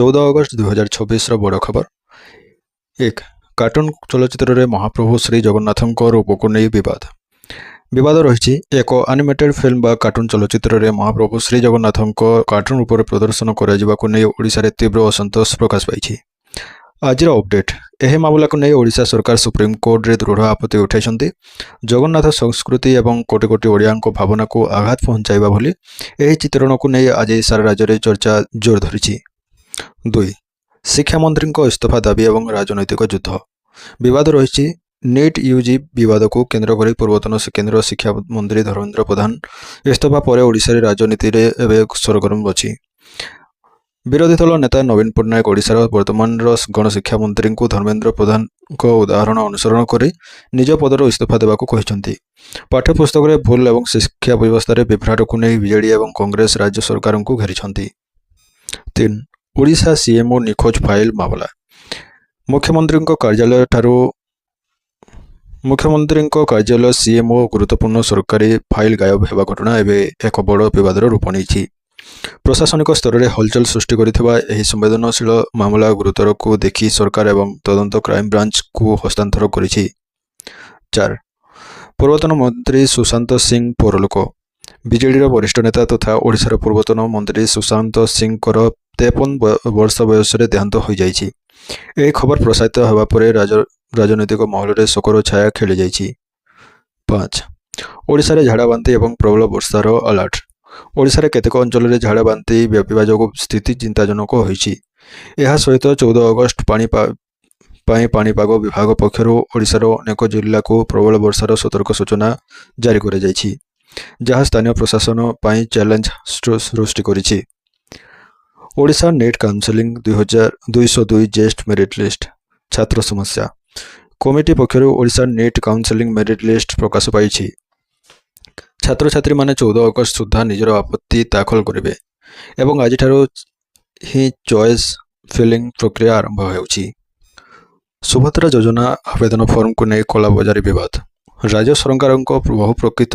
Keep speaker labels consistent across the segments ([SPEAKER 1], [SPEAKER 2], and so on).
[SPEAKER 1] 14 August 2026 ବଡ଼ ଖବର। 1. Cartoon ଚଳଚ୍ଚିତ୍ରରେ ମହାପ୍ରଭୁ ଶ୍ରୀ ଜଗନ୍ନାଥଙ୍କ ରୂପକୁ ନେଇ ବିବାଦ ରହିଛି। ଏକ ଆନିମେଟେଡ୍ ଫିଲ୍ମ ବା କାର୍ଟୁନ ଚଳଚ୍ଚିତ୍ରରେ ମହାପ୍ରଭୁ ଶ୍ରୀ ଜଗନ୍ନାଥଙ୍କ କାର୍ଟୁନ ରୂପରେ ପ୍ରଦର୍ଶନ କରାଯିବାକୁ ନେଇ ଓଡ଼ିଶାରେ ତୀବ୍ର ଅସନ୍ତୋଷ ପ୍ରକାଶ ପାଇଛି। ଆଜିର ଅପଡେଟ୍। ଏହି ମାମଲାକୁ ନେଇ ଓଡ଼ିଶା ସରକାର ସୁପ୍ରିମକୋର୍ଟରେ ଦୃଢ଼ ଆପତ୍ତି ଉଠାଇଛନ୍ତି। ଜଗନ୍ନାଥ ସଂସ୍କୃତି ଏବଂ କୋଟି କୋଟି ଓଡ଼ିଆଙ୍କ ଭାବନାକୁ ଆଘାତ ପହଞ୍ଚାଇବା ଭଳି ଏହି ଚିତ୍ରଣକୁ ନେଇ ଆଜି ସାରା ରାଜ୍ୟରେ ଚର୍ଚ୍ଚା ଜୋର ଧରିଛି। 2. ଶିକ୍ଷାମନ୍ତ୍ରୀଙ୍କ ଇସ୍ତଫା ଦାବି ଏବଂ ରାଜନୈତିକ ଯୁଦ୍ଧ। ବିବାଦ ରହିଛି। ନିଟ୍ ୟୁଜି ବିବାଦକୁ କେନ୍ଦ୍ର କରି ପୂର୍ବତନ କେନ୍ଦ୍ର ଶିକ୍ଷାମନ୍ତ୍ରୀ ଧର୍ମେନ୍ଦ୍ର ପ୍ରଧାନ ଇସ୍ତଫା ପରେ ଓଡ଼ିଶାରେ ରାଜନୀତିରେ ଏବେ ସରଗରମ ଅଛି। ବିରୋଧୀ ଦଳ ନେତା ନବୀନ ପଟ୍ଟନାୟକ ଓଡ଼ିଶାର ବର୍ତ୍ତମାନର ଗଣଶିକ୍ଷା ମନ୍ତ୍ରୀଙ୍କୁ ଧର୍ମେନ୍ଦ୍ର ପ୍ରଧାନଙ୍କ ଉଦାହରଣ ଅନୁସରଣ କରି ନିଜ ପଦରୁ ଇସ୍ତଫା ଦେବାକୁ କହିଛନ୍ତି। ପାଠ୍ୟପୁସ୍ତକରେ ଭୁଲ ଏବଂ ଶିକ୍ଷା ବ୍ୟବସ୍ଥାରେ ବିଭ୍ରାଟକୁ ନେଇ ବିଜେଡି ଏବଂ କଂଗ୍ରେସ ରାଜ୍ୟ ସରକାରଙ୍କୁ ଘେରିଛନ୍ତି। 3. ଓଡ଼ିଶା ସିଏମ୍ଓ ନିଖୋଜ ଫାଇଲ ମାମଲା। ମୁଖ୍ୟମନ୍ତ୍ରୀଙ୍କ କାର୍ଯ୍ୟାଳୟ ସିଏମ୍ଓ ଗୁରୁତ୍ୱପୂର୍ଣ୍ଣ ସରକାରୀ ଫାଇଲ ଗାୟବ ହେବା ଘଟଣା ଏବେ ଏକ ବଡ଼ ବିବାଦର ରୂପ ନେଇଛି। ପ୍ରଶାସନିକ ସ୍ତରରେ ହଲଚଲ ସୃଷ୍ଟି କରିଥିବା ଏହି ସମ୍ବେଦନଶୀଳ ମାମଲା ଗୁରୁତରକୁ ଦେଖି ସରକାର ଏବଂ ତଦନ୍ତ କ୍ରାଇମବ୍ରାଞ୍ଚକୁ ହସ୍ତାନ୍ତର କରିଛି। 4. ପୂର୍ବତନ ମନ୍ତ୍ରୀ ସୁଶାନ୍ତ ସିଂ ପରଲୋକ। ବିଜେଡିର ବରିଷ୍ଠ ନେତା ତଥା ଓଡ଼ିଶାର ପୂର୍ବତନ ମନ୍ତ୍ରୀ ସୁଶାନ୍ତ ସିଂଙ୍କର 53 ବର୍ଷ ବୟସରେ ଦେହାନ୍ତ ହୋଇଯାଇଛି। ଏହି ଖବର ପ୍ରସାରିତ ହେବା ପରେ ରାଜନୈତିକ ମହଲରେ ଶୋକର ଛାୟା ଖେଳିଯାଇଛି। 5. ଓଡ଼ିଶାରେ ଝାଡ଼ାବାନ୍ତି ଏବଂ ପ୍ରବଳ ବର୍ଷାର ଆଲର୍ଟ। ଓଡ଼ିଶାରେ କେତେକ ଅଞ୍ଚଳରେ ଝାଡ଼ାବାନ୍ତି ବ୍ୟାପିବା ଯୋଗୁଁ ସ୍ଥିତି ଚିନ୍ତାଜନକ ହୋଇଛି। ଏହା ସହିତ 14 ଅଗଷ୍ଟ ପାଇଁ ପାଣିପାଗ ବିଭାଗ ପକ୍ଷରୁ ଓଡ଼ିଶାର ଅନେକ ଜିଲ୍ଲାକୁ ପ୍ରବଳ ବର୍ଷାର ସତର୍କ ସୂଚନା ଜାରି କରାଯାଇଛି, ଯାହା ସ୍ଥାନୀୟ ପ୍ରଶାସନ ପାଇଁ ଚ୍ୟାଲେଞ୍ଜ ସୃଷ୍ଟି କରିଛି। ଓଡ଼ିଶା ନିଟ୍ କାଉନସେଲିଂ 202 ଜେଷ୍ଟ ମେରିଟ୍ ଲିଷ୍ଟ। ଛାତ୍ର ସମସ୍ୟା। କମିଟି ପକ୍ଷରୁ Odisha NEET counselling merit list ପ୍ରକାଶ ପାଇଛି। ଛାତ୍ରଛାତ୍ରୀମାନେ 14 ଅଗଷ୍ଟ ସୁଦ୍ଧା ନିଜର ଆପତ୍ତି ଦାଖଲ କରିବେ ଏବଂ ଆଜିଠାରୁ ହିଁ ଚଏସ୍ ଫିଲିଂ ପ୍ରକ୍ରିୟା ଆରମ୍ଭ ହେଉଛି। ସୁଭଦ୍ରା ଯୋଜନା ଆବେଦନ ଫର୍ମକୁ ନେଇ କଳାବଜାରୀ ବିବାଦ। ରାଜ୍ୟ ସରକାରଙ୍କ ବହୁପ୍ରକ୍ଷିତ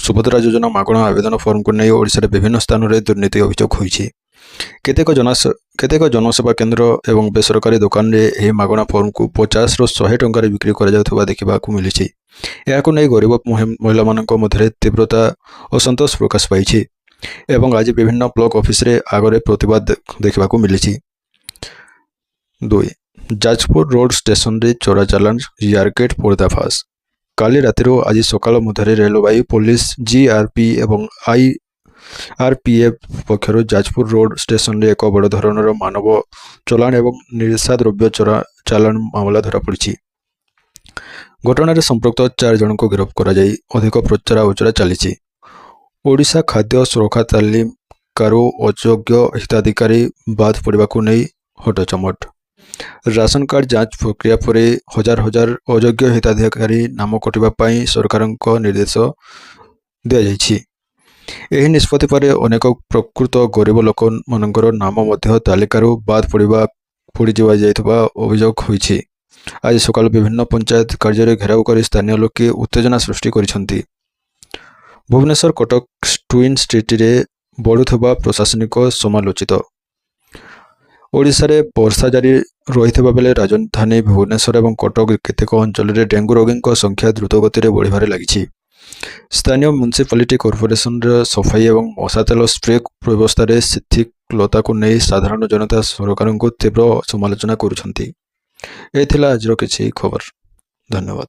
[SPEAKER 1] ସୁଭଦ୍ରା ଯୋଜନା ମାଗଣା ଆବେଦନ ଫର୍ମକୁ ନେଇ ଓଡ଼ିଶାରେ ବିଭିନ୍ନ ସ୍ଥାନରେ ଦୁର୍ନୀତି ଅଭିଯୋଗ ହୋଇଛି। କେତେକ ଜନସେବା କେନ୍ଦ୍ର ଏବଂ ବେସରକାରୀ ଦୋକାନରେ ଏହି ମାଗଣା ଫର୍ମକୁ 50ରୁ 100 ଟଙ୍କାରେ ବିକ୍ରି କରାଯାଉଥିବା ଦେଖିବାକୁ ମିଳିଛି। ଏହାକୁ ନେଇ ଗରିବ ମହିଳାମାନଙ୍କ ମଧ୍ୟରେ ତୀବ୍ରତା ଅସନ୍ତୋଷ ପ୍ରକାଶ ପାଇଛି ଏବଂ ଆଜି ବିଭିନ୍ନ ବ୍ଲକ ଅଫିସରେ ଆଗରେ ପ୍ରତିବାଦ ଦେଖିବାକୁ ମିଳିଛି। 2. ଯାଜପୁର ରୋଡ୍ ଷ୍ଟେସନରେ ଚୋରା ଚାଲାଣ ୟାର୍ଗେଟ୍ ପର୍ଦ୍ଦାଫାଶ। କାଲି ରାତିରୁ ଆଜି ସକାଳ ମଧ୍ୟରେ ରେଳବାଇ, ପୋଲିସ, ଜିଆର୍ପି ଏବଂ ଆର୍ପିଏଫ୍ ପକ୍ଷରୁ ଯାଜପୁର ରୋଡ୍ ଷ୍ଟେସନରେ ଏକ ବଡ଼ ଧରଣର ମାନବ ଚଲାଣ ଏବଂ ନିଶାଦ୍ରବ୍ୟ ଚୋରା ଚାଲାଣ ମାମଲା ଧରାପଡ଼ିଛି। ଘଟଣାରେ ସମ୍ପୃକ୍ତ 4 ଜଣଙ୍କୁ ଗିରଫ କରାଯାଇ ଅଧିକ ପଚରା ଉଚରା ଚାଲିଛି। ଓଡ଼ିଶା ଖାଦ୍ୟ ସୁରକ୍ଷା ତାଲିକାରୁ ଅଯୋଗ୍ୟ ହିତାଧିକାରୀ ବାଦ ପଡ଼ିବାକୁ ନେଇ ହଟଚମଟ। ରାସନ କାର୍ଡ ଯାଞ୍ଚ ପ୍ରକ୍ରିୟା ପରେ ହଜାର ଅଯୋଗ୍ୟ ହିତାଧିକାରୀ ନାମ କଟିବା ପାଇଁ ସରକାରଙ୍କ ନିର୍ଦ୍ଦେଶ ଦିଆଯାଇଛି। ଏହି ନିଷ୍ପତ୍ତି ପରେ ଅନେକ ପ୍ରକୃତ ଗରିବ ଲୋକମାନଙ୍କର ନାମ ମଧ୍ୟ ତାଲିକାରୁ ବାଦ ପଡ଼ିଯାଇଥିବା ଅଭିଯୋଗ ହୋଇଛି। ଆଜି ସକାଳୁ ବିଭିନ୍ନ ପଞ୍ଚାୟତ କାର୍ଯ୍ୟରେ ଘେରାଉ କରି ସ୍ଥାନୀୟ ଲୋକେ ଉତ୍ତେଜନା ସୃଷ୍ଟି କରିଛନ୍ତି। ଭୁବନେଶ୍ୱର କଟକ ଟ୍ୱିନ୍ ସିଟିରେ ବଢ଼ୁଥିବା ପ୍ରଶାସନିକ ସମାଲୋଚିତ। ଓଡ଼ିଶାରେ ବର୍ଷା ଜାରି ରହିଥିବା ବେଳେ ରାଜଧାନୀ ଭୁବନେଶ୍ୱର ଏବଂ କଟକ କେତେକ ଅଞ୍ଚଳରେ ଡେଙ୍ଗୁ ରୋଗୀଙ୍କ ସଂଖ୍ୟା ଦ୍ରୁତଗତିରେ ବଢ଼ିବାରେ ଲାଗିଛି। ସ୍ଥାନୀୟ ମ୍ୟୁନିସିପାଲିଟି କର୍ପୋରେସନର ସଫାଇ ଏବଂ ମଶା ତେଲ ସ୍ପ୍ରେ ବ୍ୟବସ୍ଥାରେ ଶିଥିଳତାକୁ ନେଇ ସାଧାରଣ ଜନତା ସରକାରଙ୍କୁ ତୀବ୍ର ସମାଲୋଚନା କରୁଛନ୍ତି। ଏ ଥିଲା ଆଜିର କିଛି ଖବର। ଧନ୍ୟବାଦ।